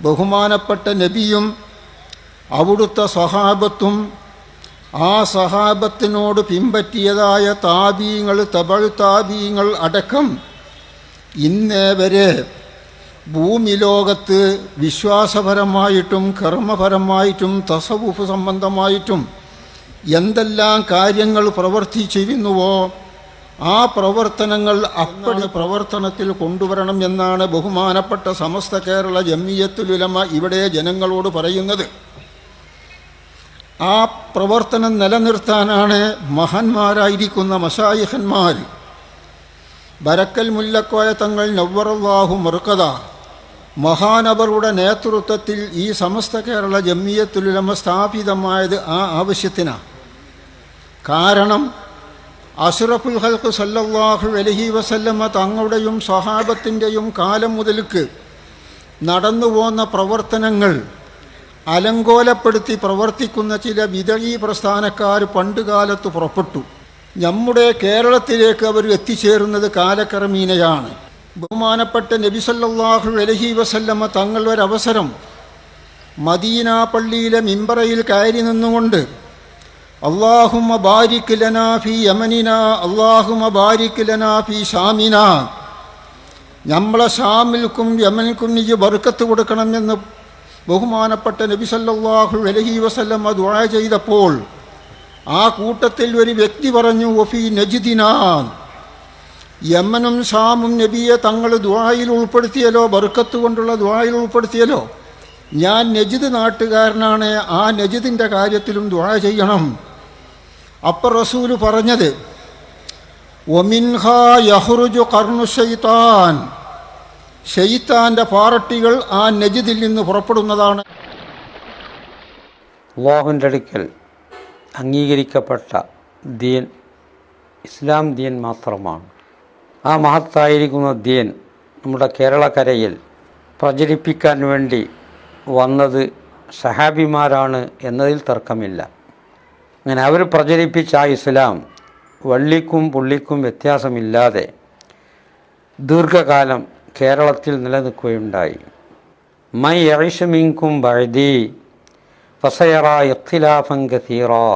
ബഹുമാനപ്പെട്ട നബിയും അവിടുത്തെ സഹാബത്തും ആ സഹാബത്തിനോട് പിൻപറ്റിയതായ താബീങ്ങൾ, തബഉ താബീങ്ങൾ അടക്കം ഇന്നേ വരെ ഭൂമി ലോകത്ത് വിശ്വാസപരമായിട്ടും കർമ്മപരമായിട്ടും തസവുഫ് സംബന്ധമായിട്ടും എന്തെല്ലാം കാര്യങ്ങൾ പ്രവർത്തിച്ചിരുന്നുവോ ആ പ്രവർത്തനങ്ങൾ അപ്പടി പ്രവർത്തനത്തിൽ കൊണ്ടുവരണം എന്നാണ് ബഹുമാനപ്പെട്ട സമസ്ത കേരള ജംഇയ്യത്തുൽ ഉലമ ഇവിടെ ജനങ്ങളോട് പറയുന്നത്. ആ പ്രവർത്തനം നിലനിർത്താനാണ് മഹാന്മാരായിരിക്കുന്ന മശായിഖന്മാർ ബരക്കൽ മുല്ലക്കോയ തങ്ങൾ നവ്വറല്ലാഹു മർക്കദ മഹാനവറുടെ നേതൃത്വത്തിൽ ഈ സമസ്ത കേരള ജംഇയ്യത്തുൽ ഉലമ സ്ഥാപിതമായത് ആ ആവശ്യത്തിനാണ്. കാരണം അഷ്റഫുൽ ഖൽഖ് സല്ലല്ലാഹു അലൈഹി വസല്ലമ തങ്ങളുടെയും സ്വഹാബത്തിൻ്റെയും കാലം മുതൽക്ക് നടന്നു പോന്ന പ്രവർത്തനങ്ങൾ അലങ്കോലപ്പെടുത്തി പ്രവർത്തിക്കുന്ന ചില ബിദഈ പ്രസ്ഥാനക്കാർ പണ്ടുകാലത്ത് പുറപ്പെട്ടു. നമ്മുടെ കേരളത്തിലേക്ക് അവർ എത്തിച്ചേരുന്നത് കാലക്രമേണയാണ്. ബഹുമാനപ്പെട്ട നബി സല്ലല്ലാഹു അലൈഹി വസല്ലമ തങ്ങൾ ഒരവസരം മദീന പള്ളിയിലെ മിമ്പറയിൽ കയറി നിന്നുകൊണ്ട് അല്ലാഹുമ്മ ബാരിക് ലനാ ഫീ യമനിനാ അല്ലാഹുമ്മ ബാരിക് ലനാ ഫീ ഷാമിനാ, നമ്മളെ ഷാമിൽക്കും യമൻക്കും നീ ബർക്കത്ത് കൊടുക്കണമെന്ന് ബഹുമാനപ്പെട്ട നബി സല്ലല്ലാഹു അലൈഹി വസല്ലമ ദുആ ചെയ്തപ്പോൾ ആ കൂട്ടത്തിൽ ഒരു വ്യക്തി പറഞ്ഞു, വഫീ നജ്ദിനാ, യമനും ഷാമും നബിയെ തങ്ങൾ ദുആയിൽ ഉൾപ്പെടുത്തിയല്ലോ, ബർക്കത്ത് കൊണ്ടുള്ള ദുആയിൽ ഉൾപ്പെടുത്തിയല്ലോ. ഞാൻ നജ്ദ് നാട്ടുകാരനാണ്, ആ നജ്ദിൻ്റെ കാര്യത്തിലും ദുആ ചെയ്യണം. അപ്പോൾ റസൂല് പറഞ്ഞത്, വമിൻഹാ യഖ്റുജു ഖർനു ശൈത്താൻ, ശൈത്താൻ്റെ പാറട്ടികൾ ആ നജ്ദിൽ നിന്ന് പുറപ്പെടുന്നതാണ്. അല്ലാഹുവിൻ്റെ അടുക്കൽ അംഗീകരിക്കപ്പെട്ട ദീൻ ഇസ്ലാം ദീൻ മാത്രമാണ്. ആ മഹത്തായിരിക്കുന്ന ദീൻ നമ്മുടെ കേരളക്കരയിൽ പ്രചരിപ്പിക്കാൻ വേണ്ടി വന്നത് സഹാബിമാരാണ് എന്നതിൽ തർക്കമില്ല. അങ്ങനെ അവർ പ്രചരിപ്പിച്ച ആ ഇസ്ലാം വള്ളിക്കും പുള്ളിക്കും വ്യത്യാസമില്ലാതെ ദീർഘകാലം കേരളത്തിൽ നിലനിൽക്കുകയുണ്ടായി. മൈ യഈശു മിൻകും ബഅദി ഫസയറ ഇഖ്തിലാഫൻ കസീറാ,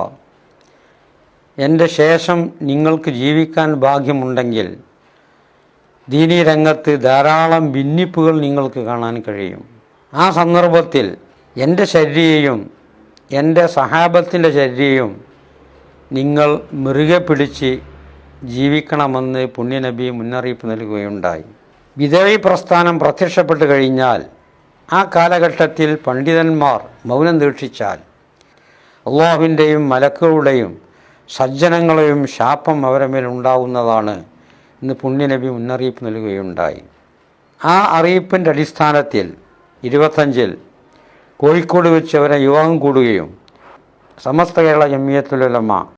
എൻ്റെ ശേഷം നിങ്ങൾക്ക് ജീവിക്കാൻ ഭാഗ്യമുണ്ടെങ്കിൽ ദീനീ രംഗത്ത് ധാരാളം ഭിന്നിപ്പുകൾ നിങ്ങൾക്ക് കാണാൻ കഴിയും. ആ സന്ദർഭത്തിൽ എൻ്റെ ശരീരയും എൻ്റെ സഹാബത്തിൻ്റെ ശരീരയും നിങ്ങൾ മുറുകെ പിടിച്ച് ജീവിക്കണമെന്ന് പുണ്യനബി മുന്നറിയിപ്പ് നൽകുകയുണ്ടായി. ബിദഈ പ്രസ്ഥാനം പ്രത്യക്ഷപ്പെട്ട് കഴിഞ്ഞാൽ ആ കാലഘട്ടത്തിൽ പണ്ഡിതന്മാർ മൗനം ദീക്ഷിച്ചാൽ അല്ലാഹുവിൻ്റെയും മലക്കുകളുടെയും സജ്ജനങ്ങളെയും ശാപം അവരുടെ മേൽ ഉണ്ടാവുന്നതാണ് എന്ന് പുണ്യനബി മുന്നറിയിപ്പ് നൽകുകയുണ്ടായി. ആ അറിയിപ്പിൻ്റെ അടിസ്ഥാനത്തിൽ 25 കോഴിക്കോട് വെച്ച് അവരെ യോഗം കൂടുകയും സമസ്ത കേരള ജംഇയ്യത്തുൽ ഉലമ